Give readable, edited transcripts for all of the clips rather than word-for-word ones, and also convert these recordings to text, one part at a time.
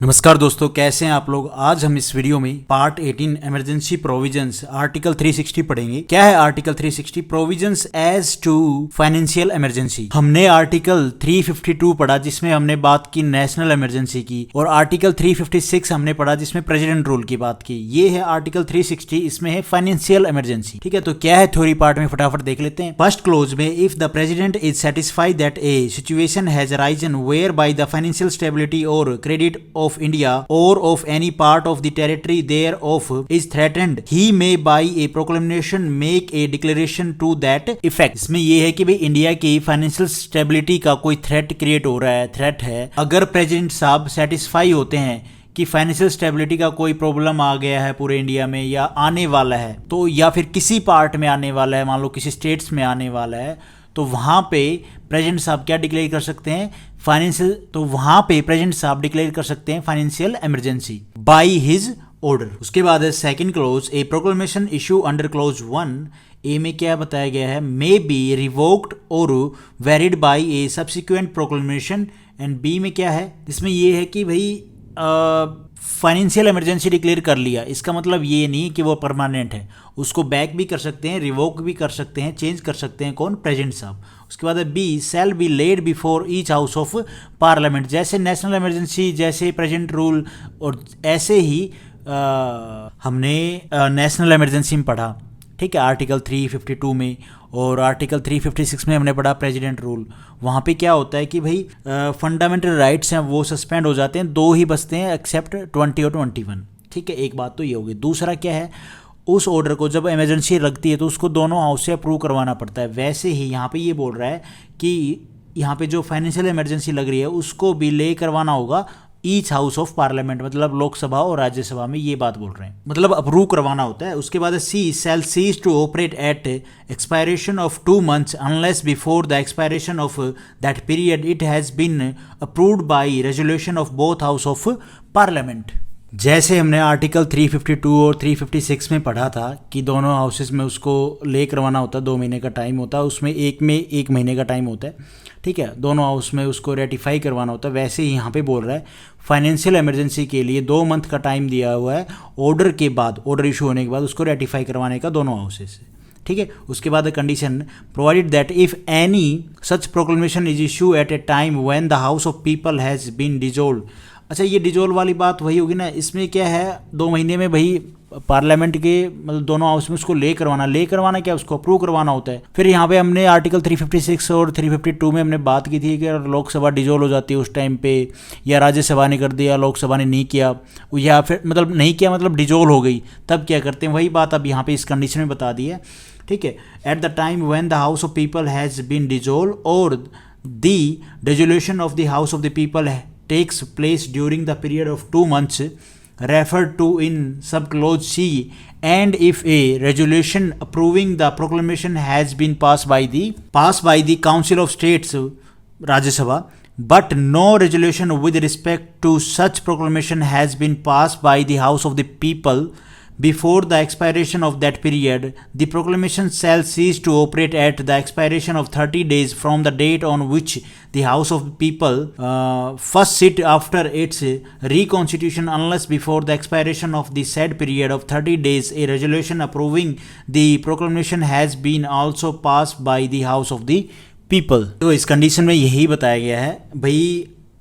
नमस्कार दोस्तों, कैसे हैं आप लोग। आज हम इस वीडियो में पार्ट 18 इमरजेंसी प्रोविजंस आर्टिकल 360 पढ़ेंगे। क्या है article 360? Provisions as to financial emergency. हमने आर्टिकल 352 पढ़ा जिसमें हमने बात की नेशनल इमरजेंसी की, और आर्टिकल 356 हमने पढ़ा जिसमें प्रेसिडेंट रूल की बात की। ये है आर्टिकल 360, इसमें है फाइनेंशियल इमरजेंसी। ठीक है, तो क्या है थ्योरी पार्ट में फटाफट देख लेते हैं। फर्स्ट क्लोज में if the president is satisfied that a situation has arisen where by the financial stability और credit of India or of any part of the territory thereof is threatened, he may by a proclamation make a declaration to that effect। इसमें ये है कि भाई India की financial stability का कोई threat create हो रहा है, थ्रेट है। अगर प्रेसिडेंट साहब सेटिस्फाई होते हैं कि फाइनेंशियल स्टेबिलिटी का कोई प्रॉब्लम आ गया है पूरे इंडिया में या आने वाला है, तो या फिर किसी पार्ट में आने वाला है, मान लो किसी स्टेट्स में आने वाला है, तो वहां पे प्रेसिडेंट साहब क्या डिक्लेयर कर सकते हैं? फाइनेंशियल। तो वहां पे प्रेसिडेंट साहब डिक्लेयर कर सकते हैं financial emergency by his order. उसके बाद है second clause, A proclamation issue under clause 1 A में क्या बताया गया है? मे बी रिवोक्ड और varied by a subsequent proclamation. And B में क्या है? इसमें ये है कि भाई फाइनेंशियल इमरजेंसी डिक्लेयर कर लिया, इसका मतलब ये नहीं कि वो परमानेंट है, उसको बैक भी कर सकते हैं, रिवोक भी कर सकते हैं, चेंज कर सकते हैं। कौन? प्रेसिडेंट साहब। उसके बाद B shall be laid before each house of parliament. जैसे नेशनल इमरजेंसी, जैसे प्रेसिडेंट रूल, और ऐसे ही हमने नेशनल इमरजेंसी में पढ़ा। ठीक है, आर्टिकल 352 में, और आर्टिकल 356 में हमने पढ़ा प्रेसिडेंट रूल। वहाँ पे क्या होता है कि भाई फंडामेंटल राइट्स हैं वो सस्पेंड हो जाते हैं, दो ही बचते हैं एक्सेप्ट 20 और 21। ठीक है, एक बात तो ये होगी। दूसरा क्या है, उस ऑर्डर को जब इमरजेंसी लगती है तो उसको दोनों हाउस से अप्रूव करवाना पड़ता है। वैसे ही यहाँ पे ये बोल रहा है कि यहाँ पे जो फाइनेंशियल इमरजेंसी लग रही है उसको भी ले करवाना होगा ईच हाउस ऑफ पार्लियामेंट, मतलब लोकसभा और राज्यसभा में, ये बात बोल रहे हैं, मतलब अप्रूव करवाना होता है। उसके बाद C shall cease to operate at expiration of 2 months unless before the expiration of that period it has been approved by resolution of both house of parliament. जैसे हमने आर्टिकल 352 और 356 में पढ़ा था कि दोनों हाउसेस में उसको ले करवाना होता है, 2 महीने का टाइम होता है, उसमें एक में 1 महीने का टाइम होता है। ठीक है, दोनों हाउस में उसको रेटिफाई करवाना होता है। वैसे ही यहाँ पे बोल रहा है फाइनेंशियल इमरजेंसी के लिए 2 मंथ का टाइम दिया हुआ है ऑर्डर के बाद, ऑर्डर इशू होने के बाद उसको रेटिफाई करवाने का दोनों हाउसेस से। ठीक है, उसके बाद condition provided that if any such proclamation is issue at a time when the house of people has been dissolve. अच्छा, ये डिजोल्व वाली बात वही होगी ना। इसमें क्या है, 2 महीने में भाई पार्लियामेंट के मतलब दोनों हाउस में उसको ले करवाना क्या, उसको अप्रूव करवाना होता है। फिर यहाँ पे हमने आर्टिकल 356 और 352 में हमने बात की थी कि अगर लोकसभा डिजोल्व हो जाती है उस टाइम पे, या राज्यसभा ने कर दिया, लोकसभा ने नहीं किया, या फिर मतलब नहीं किया मतलब डिजोल्व हो गई, तब क्या करते हैं? वही बात अब यहाँ पे इस कंडीशन में बता दी है। ठीक है, at the time when the house of people has been dissolve और the dissolution of the house of the people takes place during the period of 2 months referred to in subclause C, and if a resolution approving the proclamation has been passed by the Council of States Rajya Sabha, but no resolution with respect to such proclamation has been passed by the House of the People before the expiration of that period, the proclamation shall cease to operate at the expiration of 30 days from the date on which the House of People first sit after its reconstitution, unless before the expiration of the said period of 30 days a resolution approving the proclamation has been also passed by the House of the People। तो इस condition में यही बताया गया है भाई,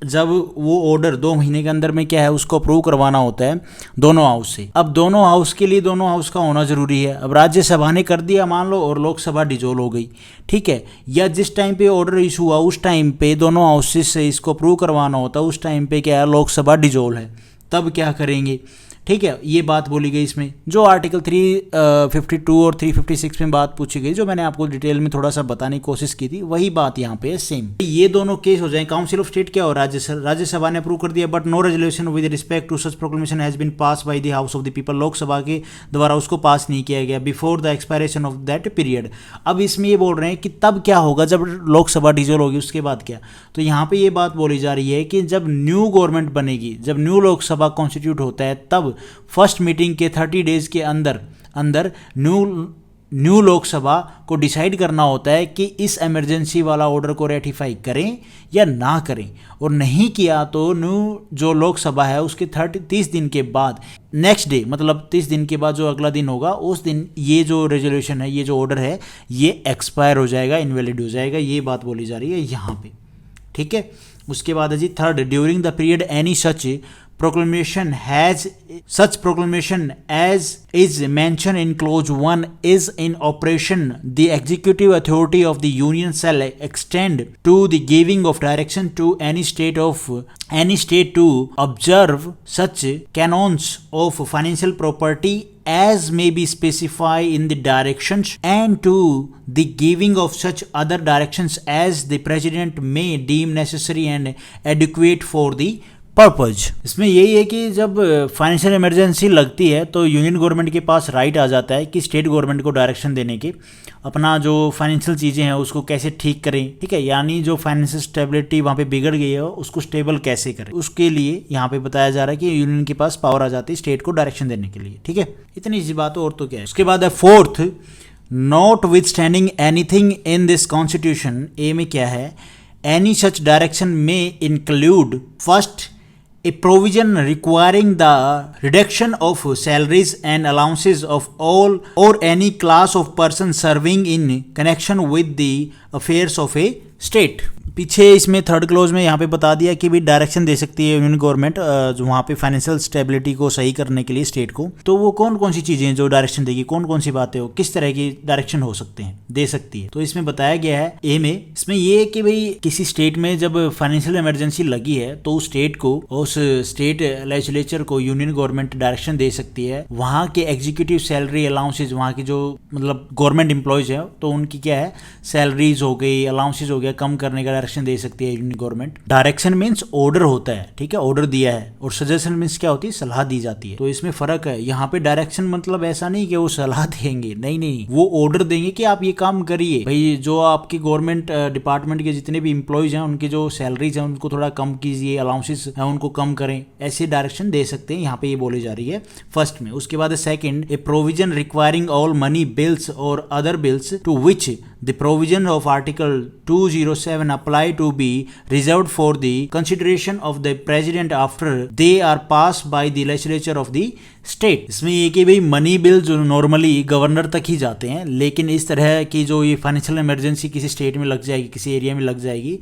जब वो ऑर्डर 2 महीने के अंदर में क्या है उसको अप्रूव करवाना होता है दोनों हाउस से। अब दोनों हाउस के लिए दोनों हाउस का होना जरूरी है। अब राज्यसभा ने कर दिया मान लो, और लोकसभा डिजोल्व हो गई, ठीक है, या जिस टाइम पे ऑर्डर इशू हुआ उस टाइम पे दोनों हाउसेस से इसको अप्रूव करवाना होता है, उस टाइम पे क्या है लोकसभा डिजोल्व है, तब क्या करेंगे? ठीक है, ये बात बोली गई इसमें। जो आर्टिकल 352 और 356 में बात पूछी गई, जो मैंने आपको डिटेल में थोड़ा सा बताने की कोशिश की थी, वही बात यहाँ पे है सेम। ये दोनों केस हो जाए, काउंसिल ऑफ स्टेट क्या हो, राज्यसभा ने अप्रूव कर दिया, but no resolution with respect to such proclamation has been pass by the house of the people, Lok Sabha के द्वारा उसको पास नहीं किया गया before the expiration of that period. अब इसमें ये बोल रहे हैं कि तब क्या होगा जब लोकसभा डिजोल्व होगी, उसके बाद क्या? तो यहाँ पे ये बात बोली जा रही है कि जब न्यू गवर्नमेंट बनेगी, जब न्यू लोकसभा कॉन्स्टिट्यूट होता है, तब फर्स्ट मीटिंग के 30 डेज के अंदर न्यू न्यू लोकसभा को डिसाइड करना होता है कि इस इमरजेंसी वाला ऑर्डर को रेटिफाई करें या ना करें, और नहीं किया तो न्यू जो लोकसभा है उसके 30 दिन के बाद नेक्स्ट डे, मतलब 30 दिन के बाद जो अगला दिन होगा उस दिन ये जो रेजोल्यूशन है, ये जो ऑर्डर है, ये एक्सपायर हो जाएगा, इनवैलिड हो जाएगा। ये बात बोली जा रही है यहाँ पे, ठीक है। उसके बाद है जी third, during the period any such proclamation as is mentioned in clause 1 is in operation, the executive authority of the union shall extend to the giving of direction to any state to observe such canons of financial property as may be specified in the directions, and to the giving of such other directions as the president may deem necessary and adequate for the purpose. इसमें यही है कि जब financial emergency लगती है तो union government के पास right आ जाता है कि स्टेट गवर्नमेंट को डायरेक्शन देने के अपना जो फाइनेंशियल चीज़ें हैं उसको कैसे ठीक करें, ठीक है, यानी जो फाइनेंशियल स्टेबिलिटी वहाँ पे बिगड़ गई है उसको स्टेबल कैसे करें, उसके लिए यहाँ पे बताया जा रहा है कि यूनियन के पास पावर आ जाती है स्टेट को डायरेक्शन देने के लिए, ठीक है। इतनी सी बात और तो क्या है। उसके बाद है fourth, notwithstanding anything in this constitution, A में क्या है, एनी सच डायरेक्शन में include first a provision requiring the reduction of salaries and allowances of all or any class of persons serving in connection with the affairs of a state। पीछे इसमें third close में यहाँ पे बता दिया कि भी डायरेक्शन दे सकती है यूनियन गवर्नमेंट जो वहाँ पे फाइनेंशियल स्टेबिलिटी को सही करने के लिए स्टेट को, तो वो कौन कौन सी चीज़ें जो डायरेक्शन देगी, कौन कौन सी बातें हो, किस तरह की डायरेक्शन हो सकते हैं, दे सकती है। तो इसमें बताया गया है ए में, इसमें ये है कि भाई किसी स्टेट में जब फाइनेंशियल इमरजेंसी लगी है तो उस स्टेट को, उस स्टेट लेजिस्लेचर को यूनियन गवर्नमेंट डायरेक्शन दे सकती है वहाँ के एग्जीक्यूटिव सैलरी अलाउंसेज, वहाँ की जो मतलब गवर्नमेंट एम्प्लॉयज है तो उनकी क्या है सैलरीज हो गई, अलाउंसेज हो गया, कम करने का दे सकती है union government. Direction means order होता है, ठीक है, ऑर्डर दिया है, और सजेशन मींस क्या होती है, सलाह दी जाती है। तो इसमें फर्क है, यहाँ पे डायरेक्शन मतलब ऐसा नहीं कि वो सलाह देंगे, नहीं, वो ऑर्डर देंगे कि आप ये काम करिए, भाई जो आपकी गवर्नमेंट डिपार्टमेंट के जितने भी एम्प्लॉयज हैं उनके जो सैलरीज हैं उनको थोड़ा कम कीजिए, अलाउंसेस है उनको कम करें, ऐसे डायरेक्शन दे सकते हैं, यहाँ पे ये बोली जा रही है फर्स्ट में। उसके बाद second, a provision requiring all money bills और other bills to which the provision of article 207 apply to be reserved for the consideration of the president after they are passed by the legislature of the state। इसमें ये कि भाई money bill जो normally governor तक ही जाते हैं, लेकिन इस तरह की जो ये फाइनेंशियल इमरजेंसी किसी स्टेट में लग जाएगी, किसी एरिया में लग जाएगी,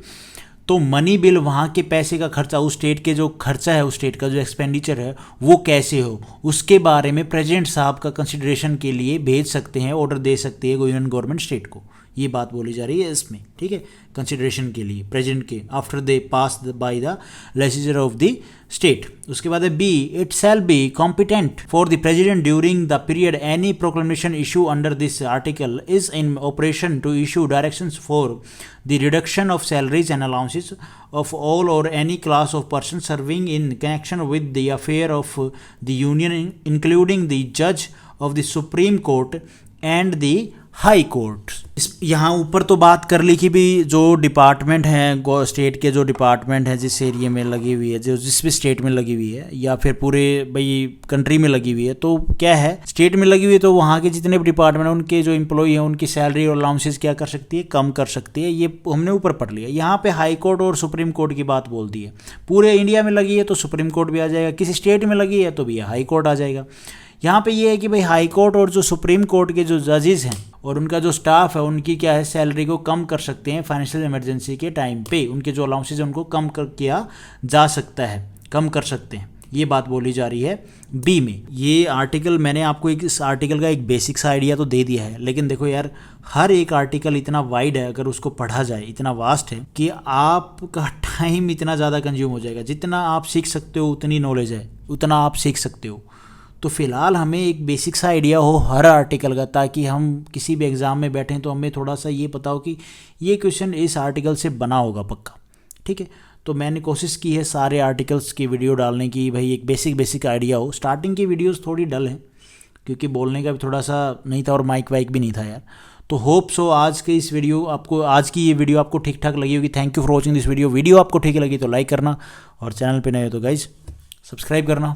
तो मनी बिल वहाँ के पैसे का खर्चा, उस स्टेट के जो खर्चा है, उस स्टेट का जो एक्सपेंडिचर है वो कैसे हो, उसके बारे में प्रेसिडेंट साहब का कंसिडरेशन के लिए भेज सकते हैं, ऑर्डर दे सकती है यूनियन गवर्नमेंट स्टेट को। ये बात बोली जा रही है इसमें, ठीक है, कंसिडरेशन के लिए प्रेसिडेंट के after they pass by the legislature of the state. उसके बाद है B, it shall be competent for the president during the period any proclamation issue under this article is in operation to issue directions for the reduction of salaries and allowances of all or any class of persons serving in connection with the affair of the union, including the judge of the Supreme Court and the high court. यहाँ ऊपर तो बात कर ली कि भी जो department है, state के जो डिपार्टमेंट है जिस एरिया में लगी हुई है, जो जिस भी स्टेट में लगी हुई है या फिर पूरे भाई कंट्री में लगी हुई है, तो क्या है स्टेट में लगी हुई है तो वहाँ के जितने भी डिपार्टमेंट हैं उनके जो एम्प्लॉय हैं उनकी सैलरी और अलाउंसेस क्या कर सकती है, कम कर सकती है। ये हमने ऊपर पढ़ लिया। यहाँ पे हाई कोर्ट और सुप्रीम कोर्ट की बात बोल दी है। पूरे इंडिया में लगी है तो सुप्रीम कोर्ट भी आ जाएगा, किसी स्टेट में लगी है तो भी हाई कोर्ट आ जाएगा। यहाँ पे ये है कि भाई हाई कोर्ट और जो सुप्रीम कोर्ट के जो जजेस हैं और उनका जो स्टाफ है उनकी क्या है सैलरी को कम कर सकते हैं फाइनेंशियल इमरजेंसी के टाइम पे, उनके जो अलाउंसेज हैं उनको कम कर किया जा सकता है, कम कर सकते हैं। ये बात बोली जा रही है बी में। ये आर्टिकल मैंने आपको इस आर्टिकल का एक बेसिक सा आइडिया तो दे दिया है, लेकिन देखो यार हर एक आर्टिकल इतना वाइड है, अगर उसको पढ़ा जाए इतना वास्ट है कि आपका टाइम इतना ज़्यादा कंज्यूम हो जाएगा। जितना आप सीख सकते हो उतनी नॉलेज है, उतना आप सीख सकते हो। तो फिलहाल हमें एक बेसिक सा आइडिया हो हर आर्टिकल का, ताकि हम किसी भी एग्ज़ाम में बैठें तो हमें थोड़ा सा ये पता हो कि ये क्वेश्चन इस आर्टिकल से बना होगा पक्का, ठीक है। तो मैंने कोशिश की है सारे आर्टिकल्स की वीडियो डालने की, भाई एक बेसिक आइडिया हो। स्टार्टिंग की वीडियोस थोड़ी डल हैं क्योंकि बोलने का भी थोड़ा सा नहीं था और माइक वाइक भी नहीं था यार। तो होप सो आज की ये वीडियो आपको ठीक ठाक लगी होगी। Thank you for watching this video. Video आपको ठीक लगी तो लाइक करना और चैनल पे नए हो तो गाइज सब्सक्राइब करना।